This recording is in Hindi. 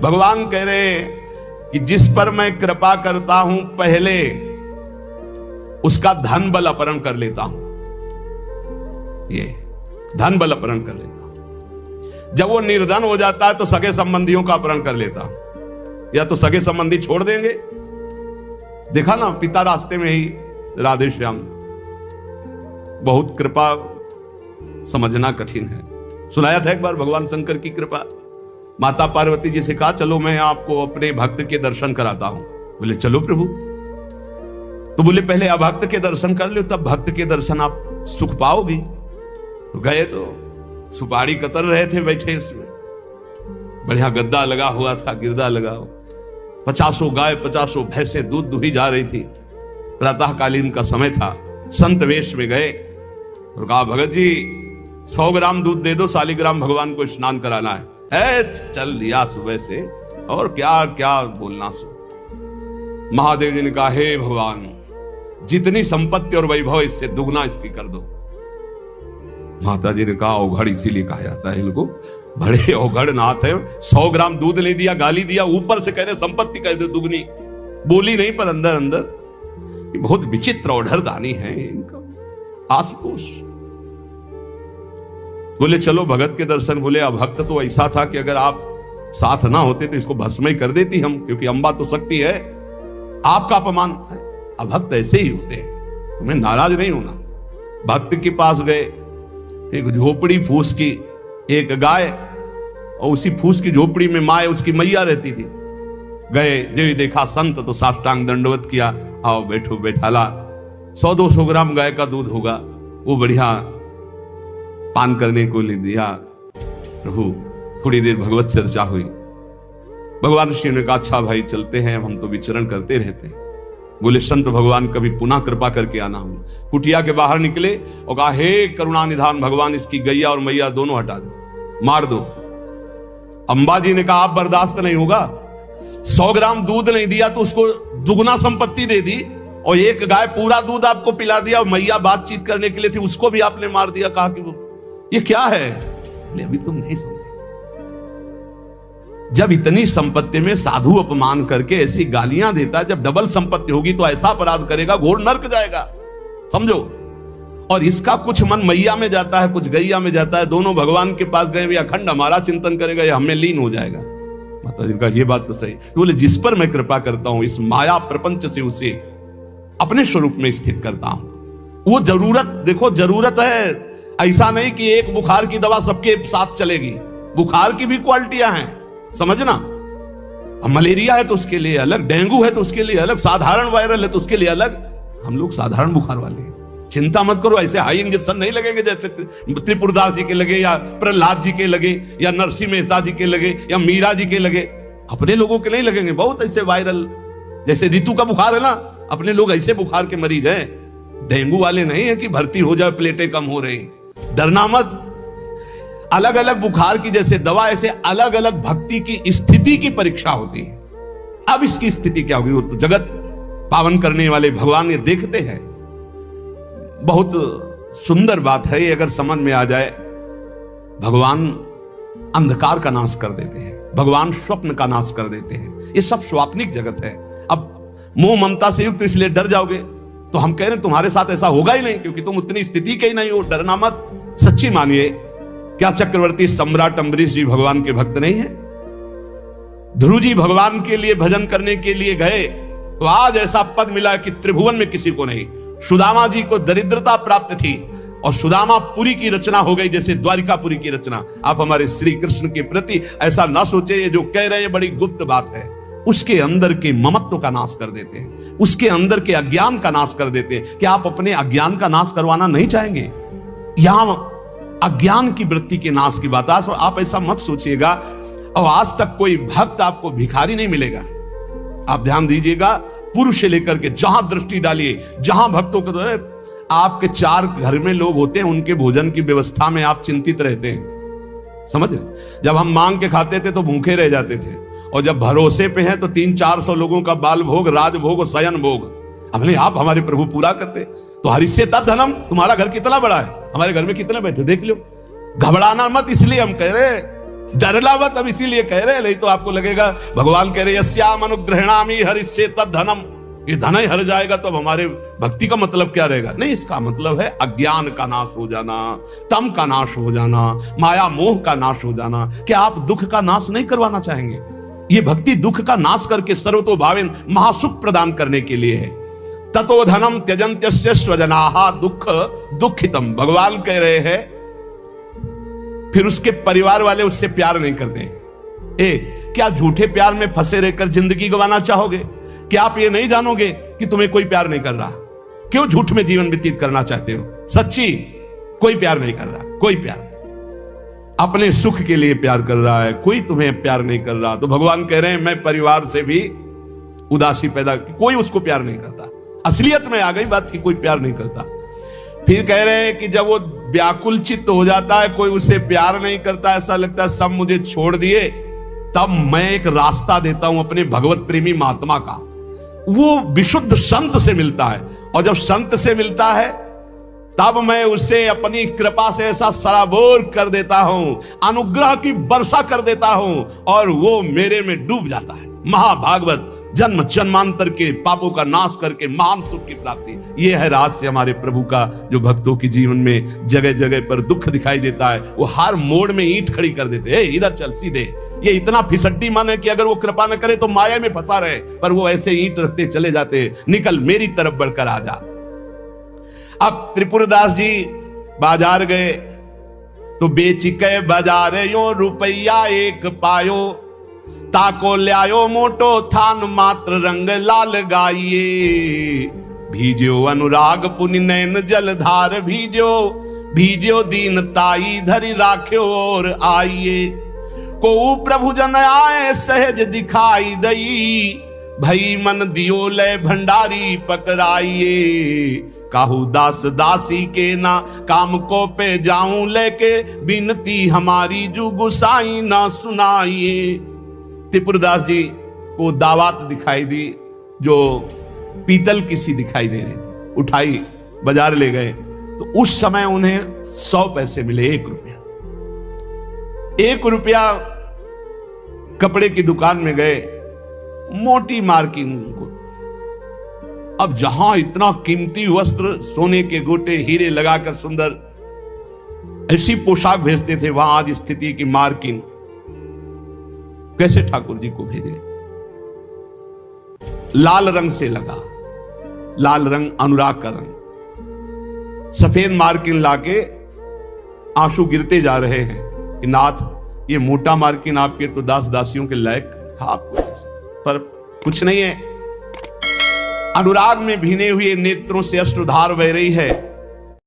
भगवान कह रहे हैं कि जिस पर मैं कृपा करता हूं पहले उसका धन बल अपहरण कर लेता हूं। ये धन बल अपहरण कर लेता हूं। जब वो निर्धन हो जाता है तो सगे संबंधियों का अपहरण कर लेता हूं। या तो सगे संबंधी छोड़ देंगे, देखा ना पिता रास्ते में ही राधे श्याम। बहुत कृपा समझना कठिन है। सुनाया था एक बार भगवान शंकर की कृपा। माता पार्वती जी से कहा चलो मैं आपको अपने भक्त के दर्शन कराता हूं। बोले चलो प्रभु। तो बोले पहले अभक्त के दर्शन कर लो, तब भक्त के दर्शन आप सुख पाओगी। तो गए तो सुपारी कतर रहे थे बैठे, इसमें बढ़िया गद्दा लगा हुआ था, गिरदा लगा हुआ, 50 गाय 50 भैंसे दूध दुही जा रही थी। प्रातःकालीन का समय था। संत वेश में गए और कहा भगत जी 100 ग्राम दूध दे दो, शालिग्राम भगवान को स्नान कराना है। चल दिया सुबह से, और क्या क्या बोलना सो। महादेव जी ने कहा हे भगवान जितनी संपत्ति और वैभव इससे दुगना इसकी कर दो। माता जी ने कहा औघड़ इसीलिए कहा जाता है इनको, बड़े औघड़ नाथ है। 100 ग्राम दूध ले दिया, गाली दिया, ऊपर से कह रहे संपत्ति कह दो दुगनी। बोली नहीं पर अंदर अंदर बहुत विचित्र औढ़रदानी है इनका। आशुतोष बोले चलो भगत के दर्शन। बोले अभक्त तो ऐसा था कि अगर आप साथ ना होते तो इसको भस्म ही कर देती हम, क्योंकि अंबा तो शक्ति है। आपका अपमान। अभक्त ऐसे ही होते हैं, तुम्हें नाराज नहीं होना। भक्त के पास गए, एक झोपड़ी फूस की, एक गाय, और उसी फूस की झोपड़ी में माँ उसकी मैया रहती थी। गए जो देखा संत तो साष्टांग दंडवत किया। आओ बैठो बैठाला। 100-200 ग्राम गाय का दूध होगा, वो बढ़िया पान करने को ले दिया। प्रभु थोड़ी देर भगवत चर्चा हुई। भगवान श्री ने कहा अच्छा भाई चलते हैं, हम तो विचरण करते रहते हैं। बोले संत भगवान कभी पुनः कृपा करके आना। हम कुटिया के बाहर निकले और कहा हे करुणा निधान भगवान इसकी गैया और मैया दोनों हटा दो, मार दो। अंबा जी ने कहा आप बर्दाश्त नहीं होगा। 100 ग्राम दूध नहीं दिया तो उसको दुगना संपत्ति दे दी, और एक गाय पूरा दूध आपको पिला दिया, और मैया बातचीत करने के लिए थी उसको भी आपने मार दिया। कहा कि वो ये क्या है? अभी तुम नहीं समझे। जब इतनी संपत्ति में साधु अपमान करके ऐसी गालियां देता है, जब डबल संपत्ति होगी तो ऐसा अपराध करेगा घोर नरक जाएगा, समझो। और इसका कुछ मन मैया में जाता है, कुछ गैया में जाता है। दोनों भगवान के पास गए, अखंड हमारा चिंतन करेगा या हमें लीन हो जाएगा। माता जी का ये बात तो सही। तो बोले जिस पर मैं कृपा करता हूं इस माया प्रपंच से उसे अपने स्वरूप में स्थित करता हूं। वो जरूरत देखो, जरूरत है। ऐसा नहीं कि एक बुखार की दवा सबके साथ चलेगी। बुखार की भी क्वालिटियां हैं, समझना। अब मलेरिया है तो उसके लिए अलग, डेंगू है तो उसके लिए अलग, साधारण वायरल है तो उसके लिए अलग। हम लोग साधारण बुखार वाले हैं, चिंता मत करो। ऐसे हाई इंजेक्शन नहीं लगेंगे जैसे त्रिपुरदास जी के लगे, या प्रहलाद जी के लगे, या नरसिंह मेहता जी के लगे, या मीरा जी के लगे। अपने लोगों के नहीं लगेंगे। बहुत ऐसे वायरल, जैसे ऋतु का बुखार है ना, अपने लोग ऐसे बुखार के मरीज हैं। डेंगू वाले नहीं है कि भर्ती हो जाए प्लेटें कम हो रही। डरना मत। अलग अलग बुखार की जैसे दवा, ऐसे अलग अलग भक्ति की स्थिति की परीक्षा होती है। अब इसकी स्थिति क्या होगी वो तो जगत पावन करने वाले भगवान ये देखते हैं। बहुत सुंदर बात है ये, अगर समझ में आ जाए। भगवान अंधकार का नाश कर देते हैं, भगवान स्वप्न का नाश कर देते हैं। ये सब स्वाप्निक जगत है। अब मोह ममता से युक्त इसलिए डर जाओगे, तो हम कह रहे हैं तुम्हारे साथ ऐसा होगा ही नहीं, क्योंकि तुम उतनी स्थिति के ही नहीं हो। डरना मत, सच्ची मानिए। क्या चक्रवर्ती सम्राट अम्बरीश जी भगवान के भक्त नहीं है? ध्रुव जी भगवान के लिए भजन करने के लिए गए तो आज ऐसा पद मिला कि त्रिभुवन में किसी को नहीं। सुदामा जी को दरिद्रता प्राप्त थी और सुदामापुरी की रचना हो गई, जैसे द्वारिकापुरी की रचना। आप हमारे श्री कृष्ण के प्रति ऐसा ना सोचे, ये जो कह रहे हैं बड़ी गुप्त बात है। उसके अंदर के ममत्व का नाश कर देते हैं, उसके अंदर के अज्ञान का नाश कर देते हैं। क्या आप अपने अज्ञान का नाश करवाना नहीं चाहेंगे? यहां अज्ञान की वृत्ति के नाश की बात। आप ऐसा मत सोचिएगा। और आज तक कोई भक्त आपको भिखारी नहीं मिलेगा। आप ध्यान दीजिएगा, पुरुष से लेकर के जहां दृष्टि डालिए, जहां भक्तों को, आपके 4 घर में लोग होते हैं, उनके भोजन की व्यवस्था में आप चिंतित रहते हैं, समझ रहे? जब हम मांग के खाते थे तो भूखे रह जाते थे, और जब भरोसे पे हैं तो 300-400 लोगों का बाल भोग, राज भोग और शयन भोग हमने आप हमारे प्रभु पूरा करते। तो हरिष्य तद्धनम, तुम्हारा घर कितना बड़ा है, हमारे घर में कितने बैठे देख लो। घबराना मत, इसलिए हम कह रहे डरला मत, अब इसीलिए कह रहे हैं, नहीं तो आपको लगेगा भगवान कह रहे यस्याम अनुग्रहणामि हरिष्ये तद धनम, ये धन ही हर जाएगा तो अब हमारे भक्ति का मतलब क्या रहेगा? नहीं, इसका मतलब है अज्ञान का नाश हो जाना, तम का नाश हो जाना, माया मोह का नाश हो जाना। क्या आप दुख का नाश नहीं करवाना चाहेंगे? ये भक्ति दुख का नाश करके सर्वतोभावेन महासुख प्रदान करने के लिए है। ततो धनम त्यजन्त्यस्य स्वजनाः दुख दुखितम, भगवान कह रहे हैं फिर उसके परिवार वाले उससे प्यार नहीं करते। क्या झूठे प्यार में फंसे रहकर जिंदगी गंवाना चाहोगे? क्या आप ये नहीं जानोगे कि तुम्हें कोई प्यार नहीं कर रहा? क्यों झूठ में जीवन व्यतीत करना चाहते हो? सच्ची कोई प्यार नहीं कर रहा, कोई प्यार अपने सुख के लिए प्यार कर रहा है, कोई तुम्हें प्यार नहीं कर रहा। तो भगवान कह रहे हैं मैं परिवार से भी उदासी पैदा, कोई उसको प्यार नहीं करता। असलियत में आ गई बात कि कोई प्यार नहीं करता। फिर कह रहे हैं कि जब वो व्याकुल चित्त हो जाता है, कोई उसे प्यार नहीं करता, ऐसा लगता है सब मुझे छोड़ दिए, तब मैं एक रास्ता देता हूं अपने भगवत प्रेमी महात्मा का। वो विशुद्ध संत से मिलता है, और जब संत से मिलता है तब मैं उसे अपनी कृपा से ऐसा सराबोर कर देता हूं, अनुग्रह की वर्षा कर देता हूं, और वो मेरे में डूब जाता है। महाभागवत जन्म जन्मांतर के पापों का नाश करके महान सुख की प्राप्ति, यह है रहस्य हमारे प्रभु का, जो भक्तों के जीवन में जगह जगह पर दुख दिखाई देता है। वो हर मोड़ में ईंट खड़ी कर देते हैं, इधर चल सीधे। ये इतना फिसड्डी मन है कि अगर वो कृपा न करे तो माया में फंसा रहे, पर वो ऐसे ईंट रखते चले जाते, निकल मेरी तरफ बढ़कर आ जा। अब त्रिपुरदास जी बाजार गए तो बेचिके बाजार यो रुपया एक पायो, ताको ल्यायो मोटो थान मात्र रंग लाल गाइए, भीजो अनुराग पुनि नैन जलधार भीजो, भीजो दीन ताई धरि राख्यो और आइए, को प्रभु जन आए सहज दिखाई दई, भई मन दियो ले भंडारी पकड़ाइए, काहू दास दासी के ना काम को पे जाऊं लेके, बिनती हमारी जू गुसाई ना सुनाइए। त्रिपुरदास जी को दावत दिखाई दी, जो पीतल की सी दिखाई दे रही थी, उठाई बाजार ले गए तो उस समय उन्हें 100 पैसे मिले, 1 रुपया। 1 रुपया कपड़े की दुकान में गए, मोटी मार्किंग को। अब जहां इतना कीमती वस्त्र, सोने के गोटे, हीरे लगाकर सुंदर ऐसी पोशाक भेजते थे, वहां आज स्थिति की मार्किंग कैसे ठाकुर जी को भेजे? लाल रंग से लगा, लाल रंग अनुराग का रंग, सफेद मार्किन लाके आंसू गिरते जा रहे हैं कि नाथ ये मोटा मार्किन आपके तो दास दासियों के लायक था, आपको पर कुछ नहीं है। अनुराग में भीने हुए नेत्रों से अश्रुधार बह रही है।